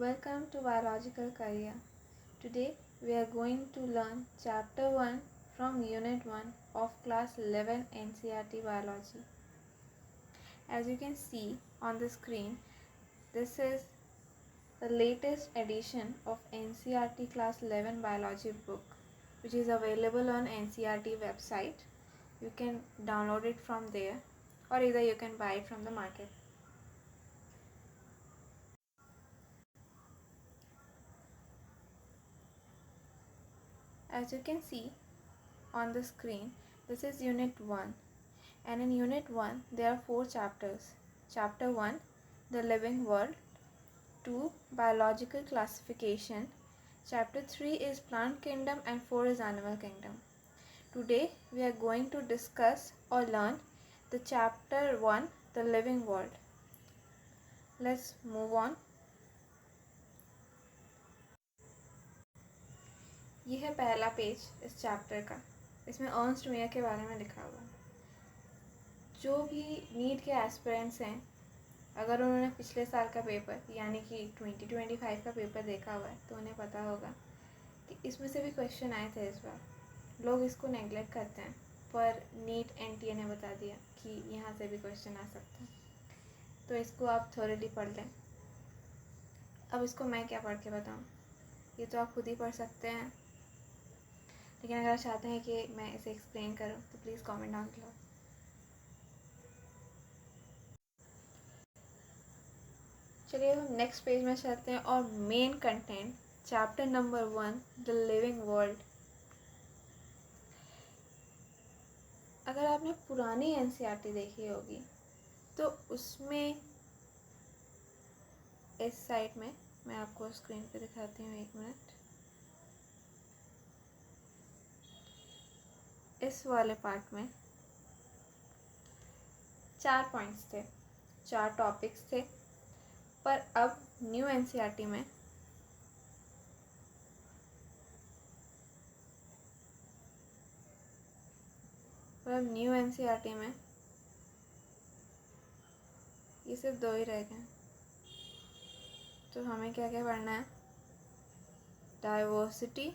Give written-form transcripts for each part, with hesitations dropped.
Welcome to Biological Career. Today we are going to learn Chapter 1 from Unit 1 of Class 11 NCERT Biology. As you can see on the screen, this is the latest edition of NCERT Class 11 Biology book, which is available on NCERT website. You can download it from there, or either you can buy it from the market. As you can see on the screen, this is Unit 1, and in Unit 1 there are 4 chapters. Chapter 1, the living world. 2, biological classification. Chapter 3 is plant kingdom and 4 is animal kingdom. Today we are going to discuss or learn the chapter 1, the living world. Let's move on. ये है पहला page इस chapter का. इसमें Ernst Mayr के बारे में लिखा हुआ है. जो भी नीट के एस्पिरेंट्स हैं, अगर उन्होंने पिछले साल का पेपर यानी कि 2025 का पेपर देखा हुआ है तो उन्हें पता होगा कि इसमें से भी क्वेश्चन आए थे इस बार. लोग इसको नेगलेक्ट करते हैं, पर नीट एनटीए ने बता दिया कि यहाँ से भी क्वेश्चन आ सकता है, तो इसको आप थोरली पढ़ लें. अब इसको मैं क्या पढ़ के बताऊँ, ये तो आप खुद ही पढ़ सकते हैं, लेकिन अगर चाहते हैं कि मैं इसे एक्सप्लेन करूँ तो प्लीज़ कमेंट डाउन करो. चलिए हम नेक्स्ट पेज में चलते हैं और main content chapter number 1, the living world. अगर आपने पुरानी एनसीईआरटी देखी होगी तो उसमें इस साइड में मैं आपको स्क्रीन पे दिखाती हूँ, 1 मिनट. इस वाले पार्ट में 4 पॉइंट्स थे, 4 टॉपिक्स थे, पर अब न्यू एनसीईआरटी में ये सिर्फ 2 ही रह गए. तो हमें क्या क्या पढ़ना है? Diversity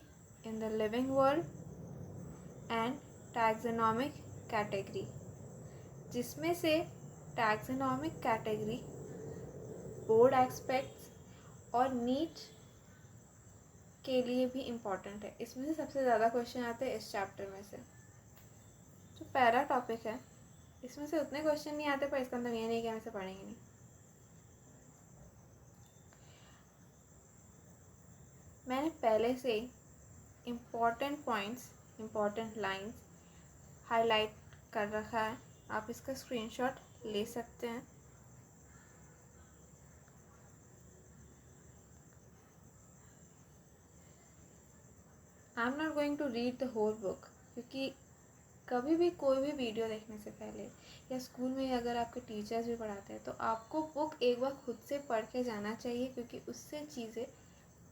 in the living world and taxonomic category, जिसमें से टैक्सोनॉमिक कैटेगरी बोर्ड एस्पेक्ट्स और नीट के लिए भी इम्पॉर्टेंट है. इसमें से सबसे ज़्यादा क्वेश्चन आते हैं इस चैप्टर में से. जो पहला टॉपिक है इसमें से उतने क्वेश्चन नहीं आते, पर इसका मतलब ये नहीं कि हम इसे पढ़ेंगे नहीं. मैंने पहले से important points, important lines highlight कर रखा है. आप इसका स्क्रीनशॉट ले सकते हैं. I am not going to read the whole book, क्योंकि कभी भी कोई भी वीडियो देखने से पहले या स्कूल में अगर आपके टीचर्स भी पढ़ाते हैं तो आपको बुक एक बार खुद से पढ़ के जाना चाहिए, क्योंकि उससे चीज़ें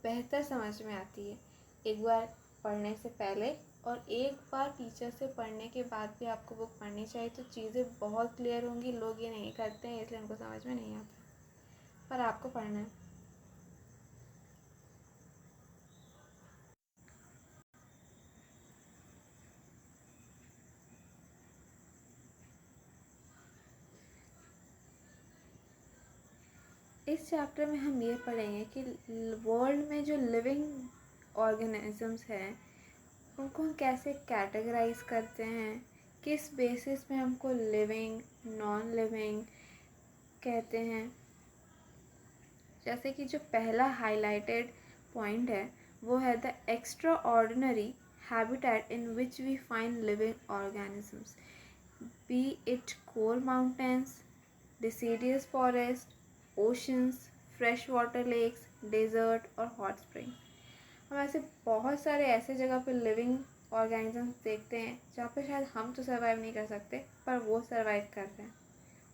बेहतर समझ में आती है. एक बार पढ़ने से पहले और एक बार टीचर से पढ़ने के बाद भी आपको बुक पढ़नी चाहिए, तो चीज़ें बहुत क्लियर होंगी. लोग ये नहीं करते हैं इसलिए उनको समझ में नहीं आता, पर आपको पढ़ना है. इस चैप्टर में हम ये पढ़ेंगे कि वर्ल्ड में जो लिविंग ऑर्गेनिजम्स हैं उनको हम कैसे कैटेगराइज करते हैं, किस बेसिस पे हमको लिविंग, नॉन लिविंग कहते हैं. जैसे कि जो पहला हाईलाइटेड पॉइंट है वो है the extra ordinary habitat in which we find living organisms, be it cold mountains, deciduous forest, oceans, fresh water lakes, desert और हॉट स्प्रिंग. हम ऐसे बहुत सारे ऐसे जगह पे लिविंग ऑर्गेनिजम्स देखते हैं जहाँ पे शायद हम तो सर्वाइव नहीं कर सकते, पर वो सर्वाइव कर रहे हैं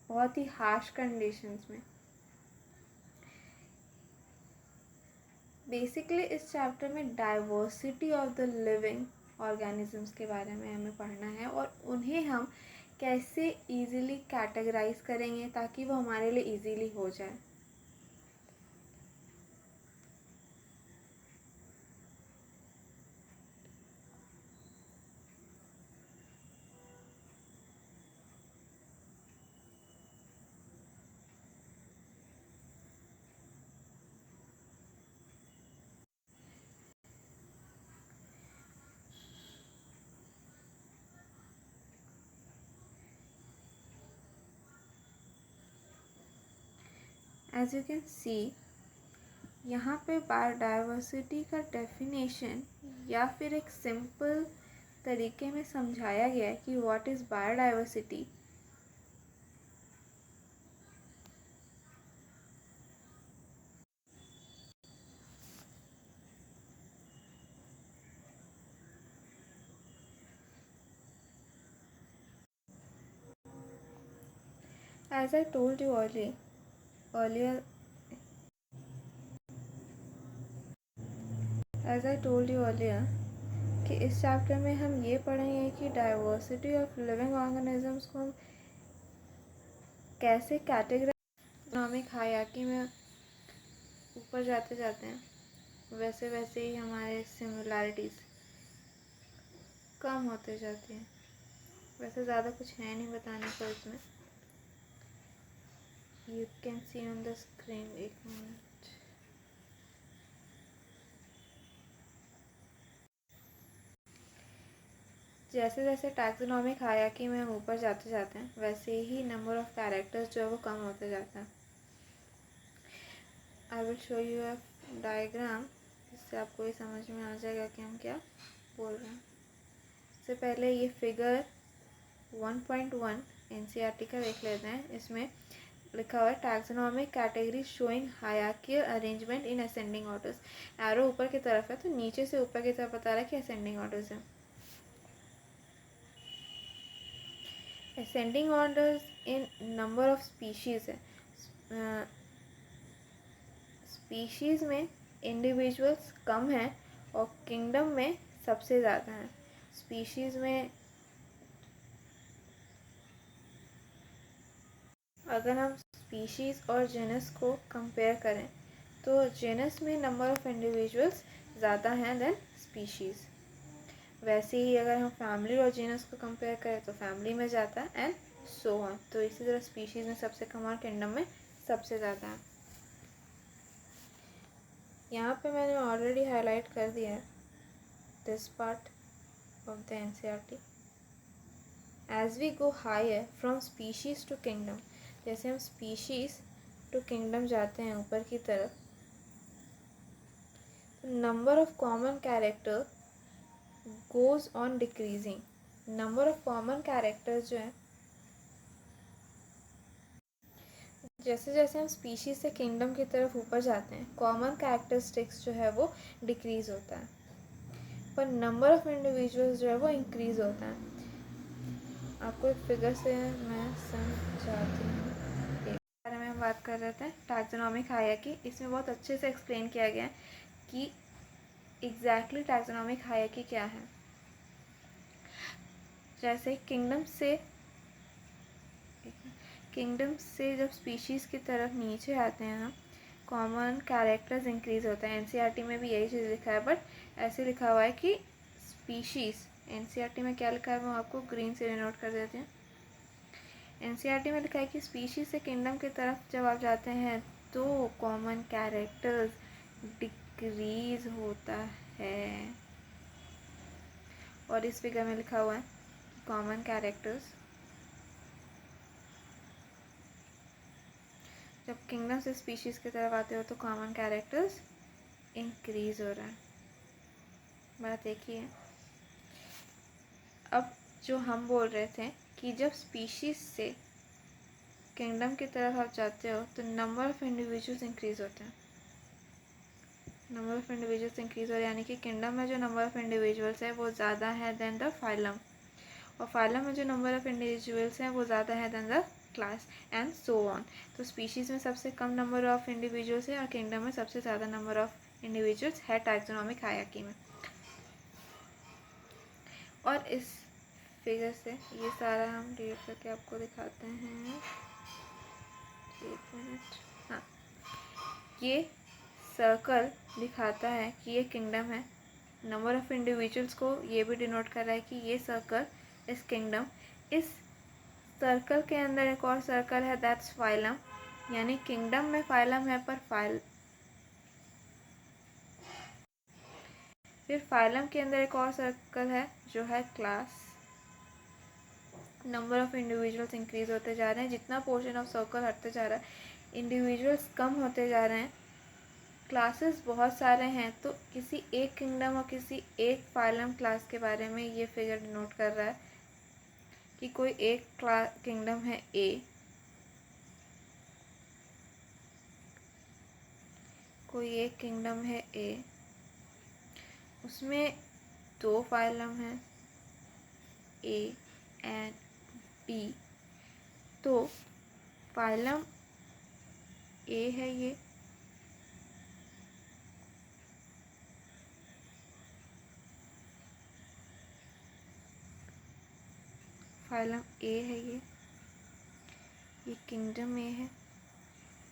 बहुत ही हार्श कंडीशंस में. बेसिकली इस चैप्टर में diversity of the living organisms के बारे में हमें पढ़ना है और उन्हें हम कैसे ईज़िली कैटेगराइज करेंगे ताकि वो हमारे लिए ईज़िली हो जाए. एज यू कैन सी यहाँ पे बायोडाइवर्सिटी का डेफिनेशन या फिर एक सिंपल तरीके में समझाया गया है कि what is biodiversity. As I told you earlier, कि इस चैप्टर में हम ये पढ़ेंगे कि डाइवर्सिटी ऑफ लिविंग ऑर्गेनिजम्स को हम कैसे कैटेगराइज। इकोनॉमिक हायरार्की में ऊपर जाते जाते हैं वैसे वैसे ही हमारे सिमिलैरिटीज़ कम होते जाती हैं। वैसे ज़्यादा कुछ है नहीं बताने को इसमें। You can see on the screen, एक मिनट। जैसे जैसे टैक्सोनॉमिक हायरार्की में हम ऊपर जाते जाते हैं वैसे ही नंबर ऑफ कैरेक्टर्स जो है वो कम होते जाता है। I will show you a diagram, जिससे आपको ये समझ में आ जाएगा कि हम क्या बोल रहे हैं। इससे पहले ये फिगर 1.1 एनसीईआरटी का देख लेते हैं। इसमें लिखा हुआ है taxonomic category showing hierarchical arrangement in ascending orders. Arrow ऊपर की तरफ है तो नीचे से ऊपर की तरफ बता रहा है कि असेंडिंग ऑर्डर्स है। Ascending orders in number of species है। स्पीशीज़ में इंडिविजुअल्स कम हैं और किंगडम में सबसे ज़्यादा हैं। स्पीशीज़ में अगर हम स्पीशीज़ और जेनस को कंपेयर करें तो जेनस में नंबर ऑफ़ इंडिविजुअल्स ज़्यादा हैं देन स्पीशीज़। वैसे ही अगर हम फैमिली और जेनस को कंपेयर करें तो फैमिली में ज़्यादा एंड सो ऑन। तो इसी तरह स्पीशीज़ में सबसे कम और किंगडम में सबसे ज़्यादा है। यहाँ पे मैंने ऑलरेडी हाईलाइट कर दिया है this part of the NCERT. As we go higher from species to kingdom, जैसे हम स्पीशीज़ टू किंगडम जाते हैं ऊपर की तरफ, number of common character goes on decreasing. Number of common characters जो है जैसे जैसे हम स्पीशीज़ से किंगडम की तरफ ऊपर जाते हैं कॉमन कैरेक्टरिस्टिक्स जो है वो डिक्रीज़ होता है, पर नंबर ऑफ इंडिविजुअल्स जो है वो इंक्रीज़ होता है। आपको एक फिगर से मैं समझाती हूँ। एक बारे में हम बात कर रहे थे टैक्सोनॉमिक हायरार्की। इसमें बहुत अच्छे से एक्सप्लेन किया गया है कि एग्जैक्टली टैक्सोनॉमिक हायरार्की क्या है। जैसे किंगडम से जब स्पीशीज़ की तरफ नीचे आते हैं हम, कॉमन कैरेक्टर्स इंक्रीज़ होता है। एनसीईआरटी में भी यही चीज़ लिखा है, बट ऐसे लिखा हुआ है कि स्पीशीज़, एनसीईआरटी में क्या लिखा है वो आपको ग्रीन से डिनोट कर देते हैं। एनसीईआरटी में लिखा है कि स्पीशीज़ से किंगडम की तरफ जब आप जाते हैं तो कॉमन कैरेक्टर्स डिक्रीज़ होता है। और इस फिगर में लिखा हुआ है कॉमन कैरेक्टर्स जब किंगडम से स्पीशीज़ की तरफ आते हो तो कॉमन कैरेक्टर्स इंक्रीज़ हो रहा है। बात एक ही है। अब जो हम बोल रहे थे कि जब स्पीशीज़ से किंगडम की तरफ आप जाते हो तो नंबर ऑफ़ इंडिविजुअल्स इंक्रीज़ होते हैं। नंबर ऑफ़ इंडिविजुअल्स इंक्रीज़ हो रहे हैं, यानी कि किंगडम में जो नंबर ऑफ़ इंडिविजुअल्स है वो ज़्यादा है देन द फाइलम, और फाइलम में जो नंबर ऑफ़ इंडिविजुअल्स हैं वो ज़्यादा है than the class and so on. तो स्पीशीज़ में सबसे कम नंबर ऑफ़ इंडिविजुअल्स है और किंगडम में सबसे ज़्यादा नंबर ऑफ़ इंडिविजुअल्स है टैक्सोनॉमिक हायरार्की में। और इस फिगर से ये सारा हम डिलीट करके आपको दिखाते हैं। एक मिनट। हाँ, ये सर्कल दिखाता है कि ये किंगडम है। नंबर ऑफ़ इंडिविजुअल्स को ये भी डिनोट कर रहा है कि ये सर्कल इस किंगडम। इस सर्कल के अंदर एक और सर्कल है दैट्स फाइलम, यानी किंगडम में फाइलम है पर फिर फाइलम के अंदर एक और सर्कल है जो है class. Number of individuals increase होते जा रहे हैं। जितना पोर्शन ऑफ सर्कल हटते जा रहा है इंडिविजुअल्स कम होते जा रहे हैं, क्लासेस बहुत सारे हैं, तो किसी एक किंगडम और किसी एक फाइलम क्लास के बारे में ये फिगर डिनोट कर रहा है कि कोई एक किंगडम है ए, कोई एक किंगडम है ए, उसमें 2 फाइलम हैं ए एंड बी। तो फाइलम ए है ये, फाइलम ए है ये किंगडम ए है।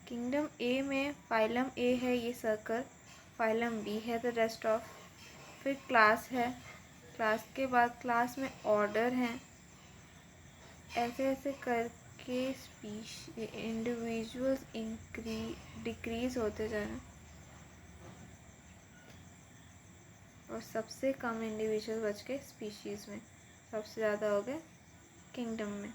किंगडम ए में फाइलम ए है ये सर्कल, फाइलम बी है द रेस्ट ऑफ। फिर क्लास है, क्लास के बाद क्लास में ऑर्डर हैं, ऐसे ऐसे करके इंडिविजुअल्स डिक्रीज होते जा रहे हैं और सबसे कम इंडिविजुअल बच के स्पीशीज़ में, सबसे ज़्यादा हो गए किंगडम में।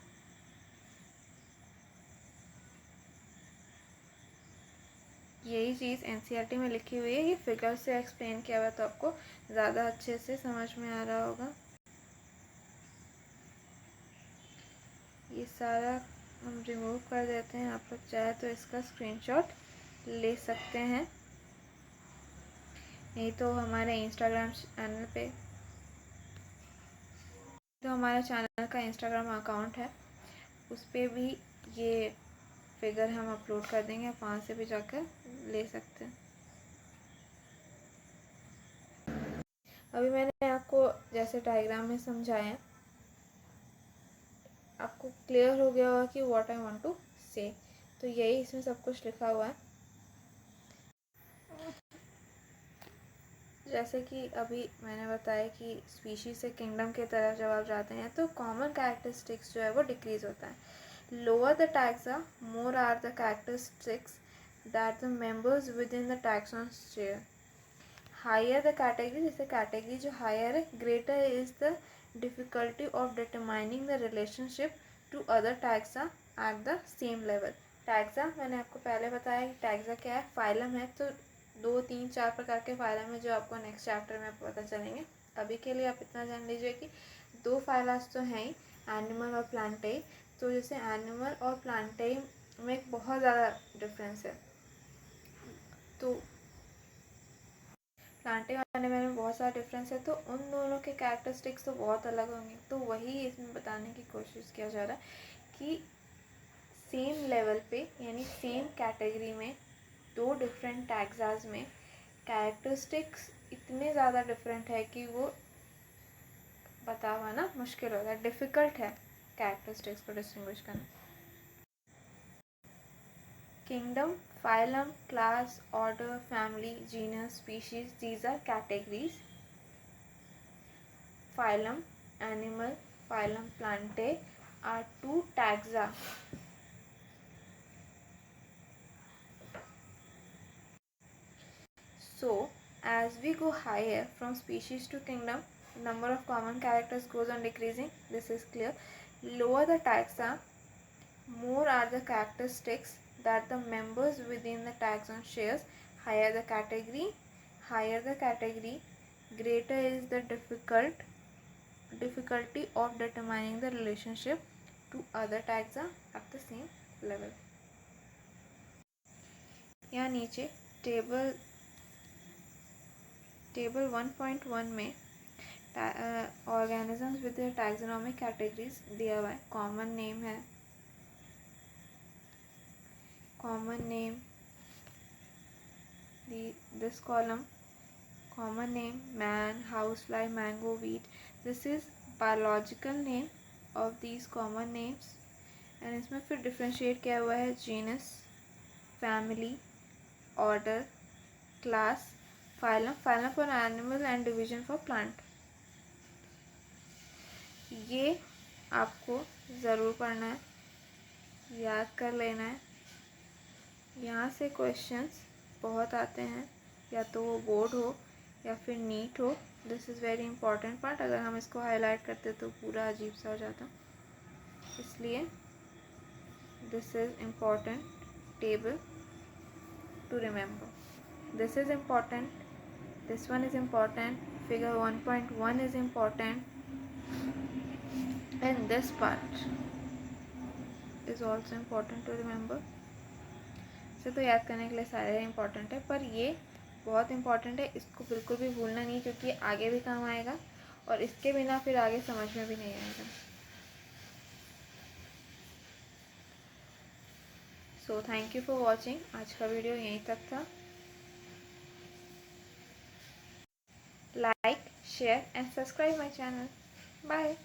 यही चीज़ एनसीईआरटी में लिखी हुई है, ये फिगर से एक्सप्लेन किया हुआ तो आपको ज़्यादा अच्छे से समझ में आ रहा होगा। ये सारा हम रिमूव कर देते हैं, आप लोग चाहे तो इसका स्क्रीनशॉट ले सकते हैं, नहीं तो हमारे इंस्टाग्राम चैनल पे, तो हमारे चैनल का इंस्टाग्राम अकाउंट है, उस पर भी ये फिगर हम अपलोड कर देंगे, आप वहाँ से भी जाकर ले सकते हैं। अभी मैंने आपको जैसे डायग्राम में समझाया, आपको क्लियर हो गया होगा कि व्हाट आई वांट टू से। तो यही इसमें सब कुछ लिखा हुआ है। जैसे कि अभी मैंने बताया कि स्पीशीज से किंगडम की तरफ जब आप जाते हैं तो कॉमन कैरेक्टरिस्टिक्स जो है वो डिक्रीज होता है। Lower the taxa more are the characteristics that the members within the taxon share. Higher the category, जैसे कैटेगरी जो हायर है, greater is the difficulty of determining the relationship to other taxa at the same level. Taxa मैंने आपको पहले बताया कि taxa क्या है, फाइलम है, तो 2, 3, 4 प्रकार के फाइलम है जो आपको नेक्स्ट चैप्टर में पता चलेंगे। अभी के लिए आप इतना जान लीजिए कि 2 फाइलास तो हैं ही, एनिमल और प्लांटेई। तो जैसे एनिमल और प्लांटेई में बहुत ज़्यादा डिफरेंस है, तो प्लांटेई और एनिमल में बहुत सारा डिफरेंस है, तो उन दोनों के कैरेक्टरिस्टिक्स तो बहुत अलग होंगे। तो वही इसमें बताने की कोशिश किया जा रहा है कि सेम लेवल पे यानी सेम कैटेगरी में 2 डिफरेंट टैक्सास में कैरेक्टरिस्टिक्स इतने ज़्यादा डिफरेंट है कि वो बता पाना मुश्किल होता है, डिफ़िकल्ट है कैरेक्टरिस्टिक्स को डिस्टिंग्विश करना। Kingdom, phylum, class, order, family, genus, species, these are categories. Phylum, animal, phylum Plantae are 2 taxa. So, as we go higher from species to kingdom, number of common characters goes on decreasing. This is clear. Lower the taxa, more are the characteristics that the members within the taxon shares. Higher the category, greater is the difficulty of determining the relationship to other taxa at the same level. यहाँ नीचे table 1.1 में organisms with taxonomic categories दिया हुआ है। Common name है, common name, this column, common name man, housefly, mango, wheat. This is biological name of these common names, and इसमें फिर differentiate किया हुआ है genus, family, order, class, phylum, phylum for animal and division for plant. ये आपको ज़रूर पढ़ना है, याद कर लेना है। यहाँ से क्वेश्चंस बहुत आते हैं, या तो वो बोर्ड हो या फिर नीट हो। This is very important part, अगर हम इसको हाईलाइट करते तो पूरा अजीब सा हो जाता, इसलिए this is important table to remember. This is important, this one is important, figure 1.1 is important, and this part is also important to remember. इसे तो याद करने के लिए सारे इम्पॉर्टेंट है, पर ये बहुत इम्पॉर्टेंट है, इसको बिल्कुल भी भूलना नहीं, क्योंकि आगे भी काम आएगा और इसके बिना फिर आगे समझ में भी नहीं आएगा. So thank you for watching. आज का वीडियो यहीं तक था. Like, share and subscribe my channel. Bye.